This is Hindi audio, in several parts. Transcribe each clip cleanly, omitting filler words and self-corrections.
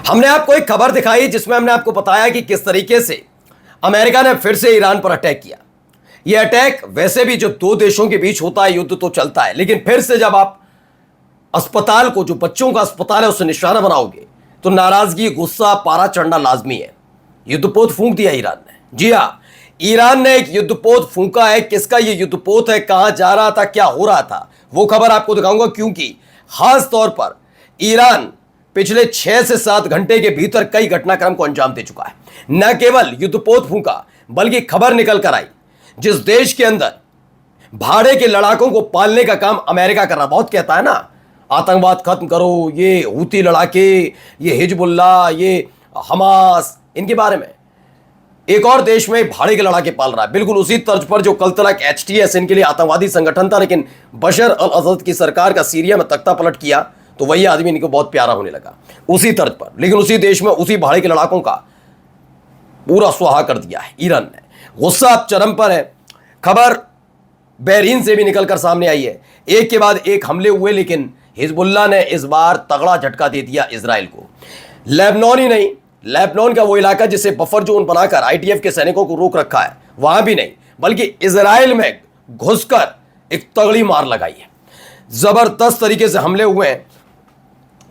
हमने आपको एक खबर दिखाई जिसमें हमने आपको बताया कि किस तरीके से अमेरिका ने फिर से ईरान पर अटैक किया। यह अटैक वैसे भी जो दो देशों के बीच होता है युद्ध तो चलता है, लेकिन फिर से जब आप अस्पताल को, जो बच्चों का अस्पताल है, उससे निशाना बनाओगे तो नाराजगी, गुस्सा, पारा चढ़ना लाजमी है। युद्धपोत फूंक दिया ईरान ने। जी हां, ईरान ने एक युद्धपोत फूंका है। किसका यह युद्धपोत है, कहां जा रहा था, क्या हो रहा था, वो खबर आपको दिखाऊंगा, क्योंकि खास तौर पर ईरान पिछले 6 से 7 घंटे के भीतर कई घटनाक्रम को अंजाम दे चुका है। न केवल युद्धपोत फूंका, बल्कि खबर निकल कर आई जिस देश के अंदर भाड़े के लड़ाकों को पालने का काम अमेरिका कर रहा। बहुत कहता है ना, आतंकवाद खत्म करो, ये हूती लड़ाके, ये हिजबुल्लाह, ये हमास, इनके बारे में एक और देश में भाड़े के लड़ाके पाल रहा है। बिल्कुल उसी तर्ज पर जो कल तक HTS इनके लिए आतंकवादी संगठन था, लेकिन बशर अल असद की सरकार का सीरिया में तख्ता पलट किया तो वही आदमी इनको बहुत प्यारा होने लगा। उसी तर्ज पर, लेकिन उसी देश में उसी भाड़े के लड़ाकों का पूरा सुहा कर दिया है ईरान ने। गुस्सा अब चरम पर है। खबर बहरीन से भी निकलकर सामने आई है। एक के बाद एक हमले हुए, लेकिन हिजबुल्लाह ने इस बार तगड़ा झटका दे दिया इजराइल को। लेबनान ही नहीं, लेबनान का वो इलाका जिसे बफर जोन बनाकर IDF के सैनिकों को रोक रखा है, वहां भी नहीं, बल्कि इजराइल में घुसकर एक तगड़ी मार लगाई है। जबरदस्त तरीके से हमले हुए हैं।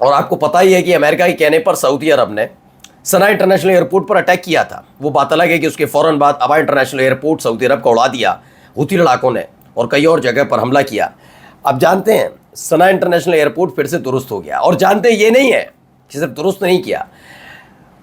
और आपको पता ही है कि अमेरिका के कहने पर सऊदी अरब ने सना इंटरनेशनल एयरपोर्ट पर अटैक किया था। वो बात अलग है कि उसके फौरन बाद अबा इंटरनेशनल एयरपोर्ट सऊदी अरब का उड़ा दिया हूती लड़ाकों ने, और कई और जगह पर हमला किया। अब जानते हैं सना इंटरनेशनल एयरपोर्ट फिर से दुरुस्त हो गया। और जानते हैं ये नहीं है कि सिर्फ दुरुस्त नहीं किया,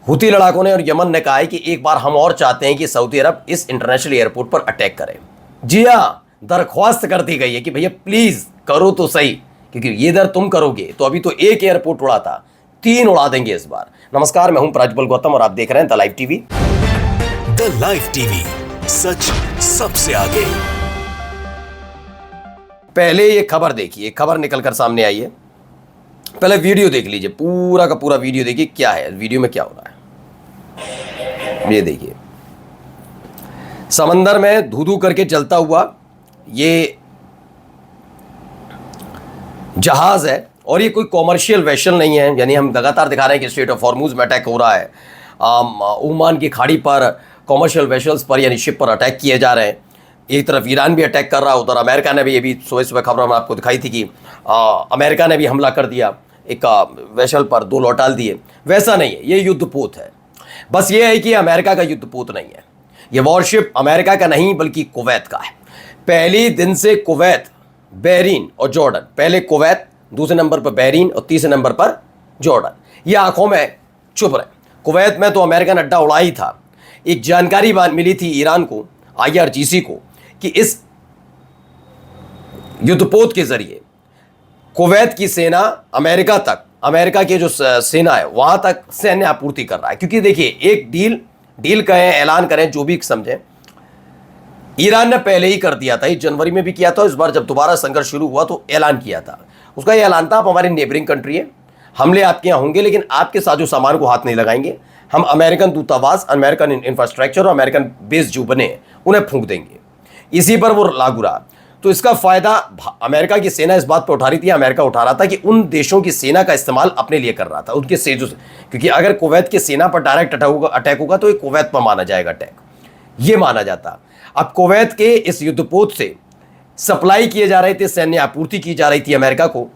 हूती लड़ाकों ने और यमन ने कहा है कि एक बार हम और चाहते हैं कि सऊदी अरब इस इंटरनेशनल एयरपोर्ट पर अटैक करे। जी हाँ, दरख्वास्त कर दी गई है कि भैया प्लीज करो तो सही, क्योंकि ये दर तुम करोगे तो अभी तो एक एयरपोर्ट उड़ा था, 3 उड़ा देंगे इस बार। नमस्कार, मैं हूं प्रज्वल गौतम और आप देख रहे हैं the live TV. The live TV, सच सबसे आगे। पहले ये खबर देखिए, खबर निकलकर सामने आई है। पहले वीडियो देख लीजिए, पूरा का पूरा वीडियो देखिए क्या है, वीडियो में क्या हो रहा है। ये देखिए, समंदर में धू धू करके चलता हुआ ये जहाज है, और ये कोई कॉमर्शियल वेसल नहीं है। यानी हम लगातार दिखा रहे हैं कि स्ट्रेट ऑफ हॉर्मुज में अटैक हो रहा है, ओमान की खाड़ी पर कॉमर्शियल वेसल्स पर यानी शिप पर अटैक किए जा रहे हैं। एक तरफ ईरान भी अटैक कर रहा है, उधर अमेरिका ने भी, ये भी सुबह सुबह खबर में आपको दिखाई थी कि अमेरिका ने भी हमला कर दिया, एक वेसल पर 2 लौटाल दिए। वैसा नहीं है, ये युद्धपोत है। बस ये है कि अमेरिका का युद्धपोत नहीं है। ये वॉरशिप अमेरिका का नहीं बल्कि कुवैत का है। पहली दिन से कुवैत, बहरीन और जॉर्डन, पहले कुवैत, दूसरे नंबर पर बहरीन और तीसरे नंबर पर जॉर्डन, ये आंखों में चुप रहे। कुवैत में तो अमेरिकन अड्डा उड़ा ही था। एक जानकारी मिली थी ईरान को, IRGC को, कि इस युद्धपोत के जरिए कुवैत की सेना अमेरिका तक, अमेरिका की जो सेना है वहां तक सैन्य आपूर्ति कर रहा है। क्योंकि देखिए, एक डील कहें, ऐलान करें, जो भी समझें, ईरान ने पहले ही कर दिया था। इस जनवरी में भी किया था, इस बार जब दोबारा संघर्ष शुरू हुआ तो ऐलान किया था। उसका ये ऐलान था, आप हमारे नेबरिंग कंट्री है, हमले आपके यहाँ होंगे, लेकिन आपके साजो सामान को हाथ नहीं लगाएंगे। हम अमेरिकन दूतावास, अमेरिकन इंफ्रास्ट्रक्चर और अमेरिकन बेस जो बने उन्हें फूंक देंगे। इसी पर वो लागू रहा। तो इसका फायदा अमेरिका की सेना इस बात पर उठा रही थी, अमेरिका उठा रहा था कि उन देशों की सेना का इस्तेमाल अपने लिए कर रहा था, उनके सेजों से। क्योंकि अगर कुवैत की सेना पर डायरेक्ट अटैक होगा तो ये कुवैत पर माना जाएगा अटैक, ये माना जाता। अब कुवैत के इस युद्धपोत से सप्लाई किए जा रहे थे, सैन्य आपूर्ति की जा रही थी अमेरिका को,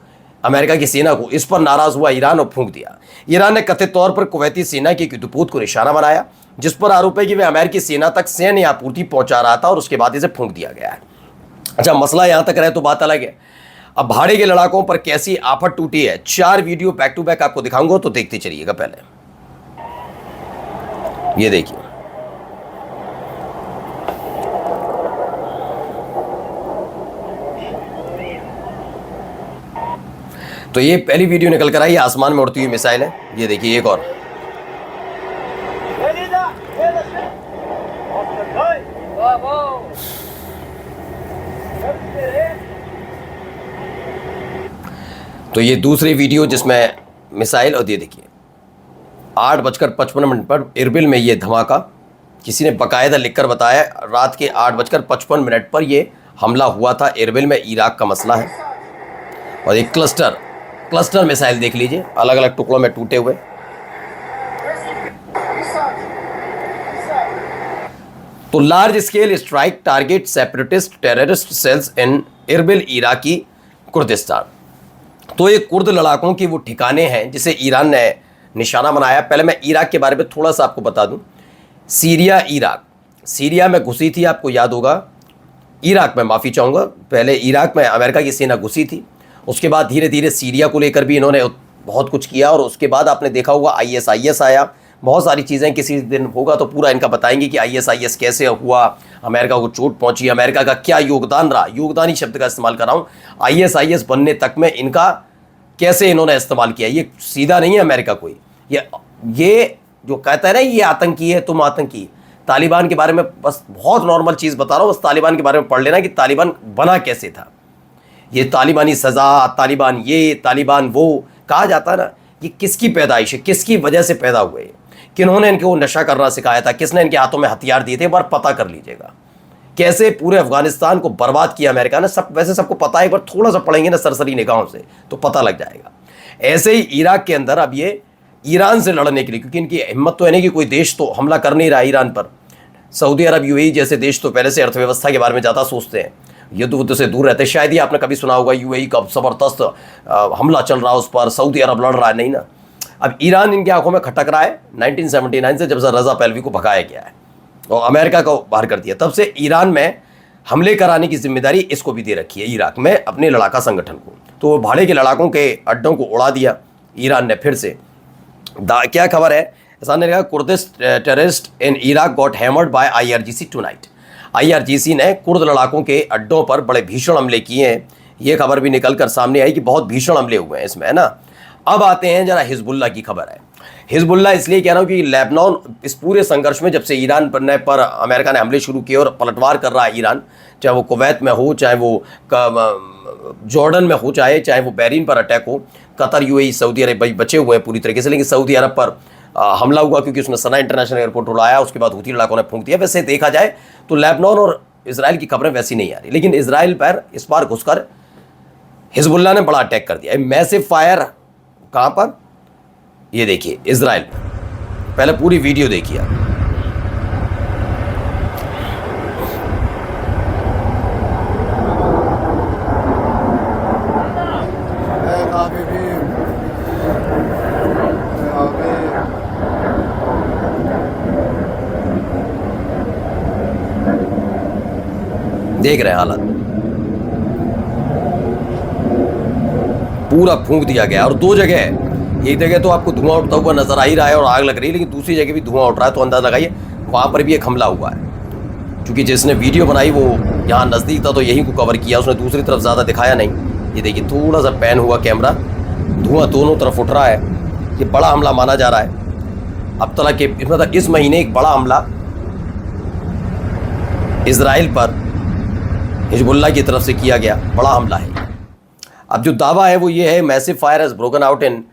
अमेरिका की सेना को। इस पर नाराज हुआ ईरान और फूंक दिया। ईरान ने कथित तौर पर कुवैती सेना के युद्धपोत को निशाना बनाया, जिस पर आरोप है कि वह अमेरिकी सेना तक सैन्य आपूर्ति पहुंचा रहा था, और उसके बाद इसे फूंक दिया गया है। अच्छा, मसला यहां तक रहे तो बात अलग है। अब भाड़े के लड़ाकों पर कैसी आफत टूटी है, 4 वीडियो बैक टू बैक आपको दिखाऊंगा, तो देखते चलिएगा। पहले ये देखिए, तो ये पहली वीडियो निकल कर आई, आसमान में उड़ती हुई मिसाइल है। ये देखिए एक और, तो ये दूसरी वीडियो जिसमें मिसाइल, और ये देखिए 8:55 पर इरबिल में ये धमाका। किसी ने बाकायदा लिखकर बताया, रात के 8:55 पर ये हमला हुआ था इरबिल में, इराक का मसला है। और एक क्लस्टर मिसाइल देख लीजिए, अलग अलग टुकड़ों में टूटे हुए। तो large scale strike target separatist terrorist cells in Erbil Iraqi Kurdistan. तो ये कुर्द लड़ाकों की वो ठिकाने हैं जिसे ईरान ने निशाना बनाया। पहले मैं इराक के बारे में थोड़ा सा आपको बता दूं। सीरिया, इराक, सीरिया में घुसी थी, आपको याद होगा। इराक में, माफ़ी चाहूँगा, पहले इराक में अमेरिका की सेना घुसी थी, उसके बाद धीरे धीरे सीरिया को लेकर भी इन्होंने बहुत कुछ किया, और उसके बाद आपने देखा होगा ISIS आया, बहुत सारी चीज़ें। किसी दिन होगा तो पूरा इनका बताएंगे कि ISIS कैसे हुआ, अमेरिका को चोट पहुंची, अमेरिका का क्या योगदान रहा, योगदानी शब्द का इस्तेमाल कर रहा हूँ। ISIS बनने तक में इनका कैसे इन्होंने इस्तेमाल किया। ये सीधा नहीं है अमेरिका कोई, ये जो कहता है ना ये आतंकी है, तुम आतंकी। तालिबान के बारे में बस बहुत नॉर्मल चीज़ बता रहा हूँ, बस तालिबान के बारे में पढ़ लेना कि तालिबान बना कैसे था। ये तालिबानी सज़ा, तालिबान ये, तालिबान वो कहा जाता है ना, कि किसकी पैदाइश है, किसकी वजह से पैदा हुए, किन्होंने इनको नशा करना सिखाया था, किसने इनके हाथों में हथियार दिए थे, एक बार पता कर लीजिएगा। कैसे पूरे अफगानिस्तान को बर्बाद किया अमेरिका ने, सब वैसे सबको पता है, एक बार थोड़ा सा पढ़ेंगे ना सरसरी निगाहों से तो पता लग जाएगा। ऐसे ही इराक के अंदर अब ये ईरान से लड़ने के लिए, क्योंकि इनकी हिम्मत तो है नहीं कि कोई देश तो हमला कर नहीं रहा ईरान पर। सऊदी अरब, UAE जैसे देश तो पहले से अर्थव्यवस्था के बारे में ज़्यादा सोचते हैं, युद्ध वुद्ध से दूर रहते हैं। शायद ही आपने कभी सुना होगा UAE का ज़बरदस्त हमला चल रहा है उस पर, सऊदी अरब लड़ रहा है, नहीं ना। अब ईरान इनकी आंखों में खटक रहा है 1979 से, जब से रज़ा पहलवी को भगाया गया है और अमेरिका को बाहर कर दिया, तब से ईरान में हमले कराने की जिम्मेदारी इसको भी दे रखी है, इराक में अपने लड़ाका संगठन को। तो भाड़े के लड़ाकों के अड्डों को उड़ा दिया ईरान ने फिर से। क्या खबर है, ऐसा ने कहा, Kurdish terrorist in Iraq got hammered by IRGC tonight. IRGC ने कुर्द लड़ाकों के अड्डों पर बड़े भीषण हमले किए हैं। ये खबर भी निकल कर सामने आई कि बहुत भीषण हमले हुए हैं इसमें, है ना। अब आते हैं जरा हिजबुल्लाह की खबर है। हिजबुल्लाह इसलिए कह रहा हूँ कि लेबनान इस पूरे संघर्ष में, जब से ईरान पर अमेरिका ने हमले शुरू किए और पलटवार कर रहा है ईरान, चाहे वो कुवैत में हो, चाहे वो जॉर्डन में हो, चाहे वो बहरीन पर अटैक हो, कतर, UAE, सऊदी अरब बचे हुए हैं पूरी तरीके से। लेकिन सऊदी अरब पर हमला हुआ क्योंकि उसने सना इंटरनेशनल एयरपोर्ट उड़ाया, उसके बाद हूथी लड़ाकों ने फूंक दिया। वैसे देखा जाए तो लेबनान और इसराइल की खबरें वैसी नहीं आ रही, लेकिन इसराइल पर इस बार घुसकर हिजबुल्लाह ने बड़ा अटैक कर दिया। मैसिव फायर कहाँ पर, ये देखिए इसराइल पर। पहले पूरी वीडियो देखिए आप। देख रहे हैं हालत, पूरा फूंक दिया गया। और दो जगह है, एक जगह तो आपको धुआं उठता हुआ नजर आ ही रहा है और आग लग रही है, लेकिन दूसरी जगह भी धुआं उठ रहा है, तो अंदाजा लगाइए वहां पर भी एक हमला हुआ है। क्योंकि जिसने वीडियो बनाई वो यहाँ नज़दीक था तो यहीं को कवर किया, उसने दूसरी तरफ ज़्यादा दिखाया नहीं। ये देखिए थोड़ा सा पैन हुआ कैमरा, धुआं दोनों तरफ उठ रहा है। ये बड़ा हमला माना जा रहा है। अब तक के मतलब इस महीने एक बड़ा हमला इसराइल पर हिजबुल्लाह की तरफ से किया गया, बड़ा हमला है। अब जो दावा है वो ये है, massive fire has broken out in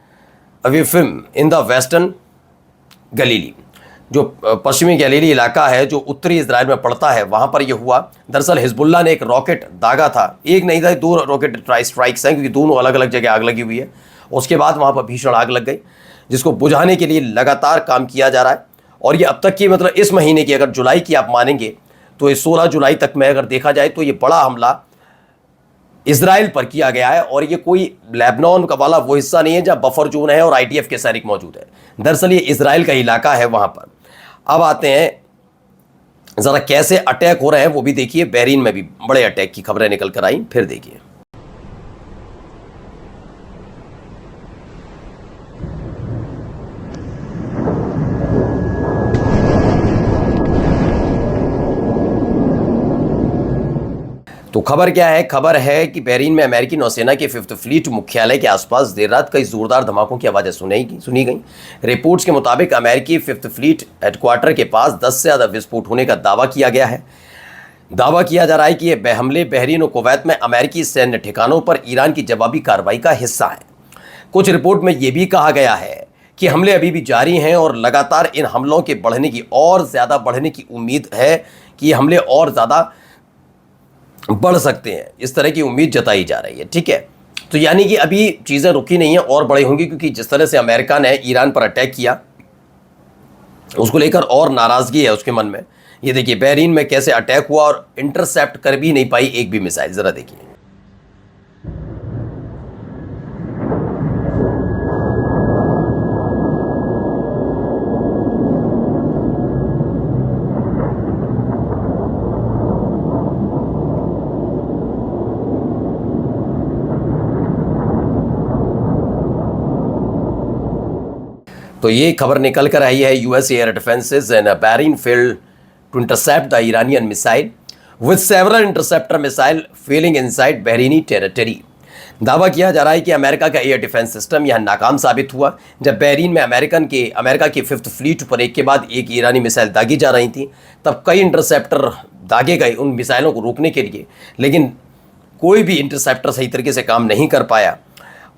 अवीफिम इन द वेस्टर्न गलीली, जो पश्चिमी गलीली इलाका है जो उत्तरी इजराइल में पड़ता है, वहाँ पर यह हुआ। दरअसल हिजबुल्लाह ने एक रॉकेट दागा था, एक नहीं था, 2 रॉकेट स्ट्राइक्स हैं, क्योंकि दोनों अलग अलग जगह आग लगी हुई है। उसके बाद वहाँ पर भीषण आग लग गई, जिसको बुझाने के लिए लगातार काम किया जा रहा है। और ये अब तक की मतलब इस महीने की, अगर जुलाई की आप मानेंगे तो ये 16 जुलाई तक में अगर देखा जाए तो ये बड़ा हमला इजराइल पर किया गया है। और ये कोई लेबनान का वाला वो हिस्सा नहीं है जहाँ बफर जोन है और IDF के सैनिक मौजूद है। दरअसल ये इजराइल का इलाका है वहाँ पर। अब आते हैं ज़रा कैसे अटैक हो रहे हैं वो भी देखिए। बहरीन में भी बड़े अटैक की खबरें निकल कर आई, फिर देखिए। तो खबर क्या है, खबर है कि बहरीन में अमेरिकी नौसेना के 5th फ्लीट मुख्यालय के आसपास देर रात कई जोरदार धमाकों की आवाज़ें सुनी गई। रिपोर्ट्स के मुताबिक अमेरिकी 5th फ्लीट हेडक्वार्टर के पास 10 से ज़्यादा विस्फोट होने का दावा किया गया है। दावा किया जा रहा है कि ये हमले बहरीन और कुवैत में अमेरिकी सैन्य ठिकानों पर ईरान की जवाबी कार्रवाई का हिस्सा है। कुछ रिपोर्ट में यह भी कहा गया है कि हमले अभी भी जारी हैं और लगातार इन हमलों के बढ़ने की और ज़्यादा बढ़ने की उम्मीद है कि ये हमले और ज़्यादा बढ़ सकते हैं, इस तरह की उम्मीद जताई जा रही है। ठीक है, तो यानी कि अभी चीज़ें रुकी नहीं हैं और बड़ी होंगी, क्योंकि जिस तरह से अमेरिका ने ईरान पर अटैक किया उसको लेकर और नाराज़गी है उसके मन में ये देखिए बहरीन में कैसे अटैक हुआ और इंटरसेप्ट कर भी नहीं पाई एक भी मिसाइल। जरा देखिए। तो ये खबर निकल कर आई है, US air defences in Bahrain failed to intercept the Iranian missile with several interceptor missile failing inside Bahraini territory. दावा किया जा रहा है कि अमेरिका का एयर डिफेंस सिस्टम यहां नाकाम साबित हुआ जब बहरीन में अमेरिका की 5th फ्लीट पर एक के बाद एक ईरानी मिसाइल दागी जा रही थी। तब कई इंटरसेप्टर दागे गए उन मिसाइलों को रोकने के लिए, लेकिन कोई भी इंटरसेप्टर सही तरीके से काम नहीं कर पाया।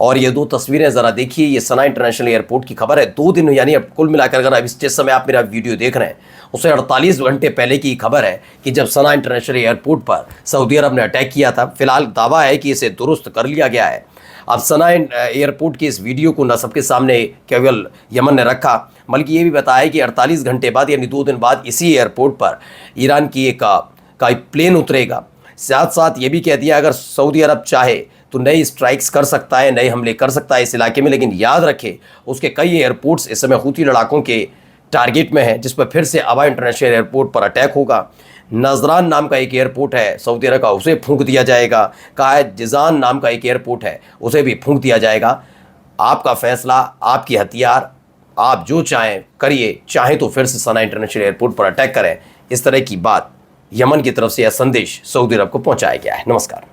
और ये दो तस्वीरें ज़रा देखिए, ये सना इंटरनेशनल एयरपोर्ट की खबर है। 2 दिन यानी अब कुल मिलाकर अगर अब जिस समय आप मेरा वीडियो देख रहे हैं उससे 48 घंटे पहले की खबर है कि जब सना इंटरनेशनल एयरपोर्ट पर सऊदी अरब ने अटैक किया था। फिलहाल दावा है कि इसे दुरुस्त कर लिया गया है। अब सना एयरपोर्ट की इस वीडियो को न सबके सामने केवल यमन ने रखा, बल्कि ये भी बताया कि 48 घंटे बाद यानी 2 दिन बाद इसी एयरपोर्ट पर ईरान की एक प्लेन उतरेगा। साथ साथ ये भी कह दिया अगर सऊदी अरब चाहे तो नई स्ट्राइक्स कर सकता है, नए हमले कर सकता है इस इलाके में, लेकिन याद रखे उसके कई एयरपोर्ट्स इस समय हूती लड़ाकों के टारगेट में हैं, जिस पर फिर से अबा इंटरनेशनल एयरपोर्ट पर अटैक होगा। नजरान नाम का एक एयरपोर्ट है सऊदी अरब का, उसे फूंक दिया जाएगा। कायद जिजान नाम का एक एयरपोर्ट है, उसे भी फूंक दिया जाएगा। आपका फैसला, आपकी हथियार, आप जो चाहें करिए, चाहें तो फिर से सना इंटरनेशनल एयरपोर्ट पर अटैक करें। इस तरह की बात यमन की तरफ से यह संदेश सऊदी अरब को पहुंचाया गया है। नमस्कार।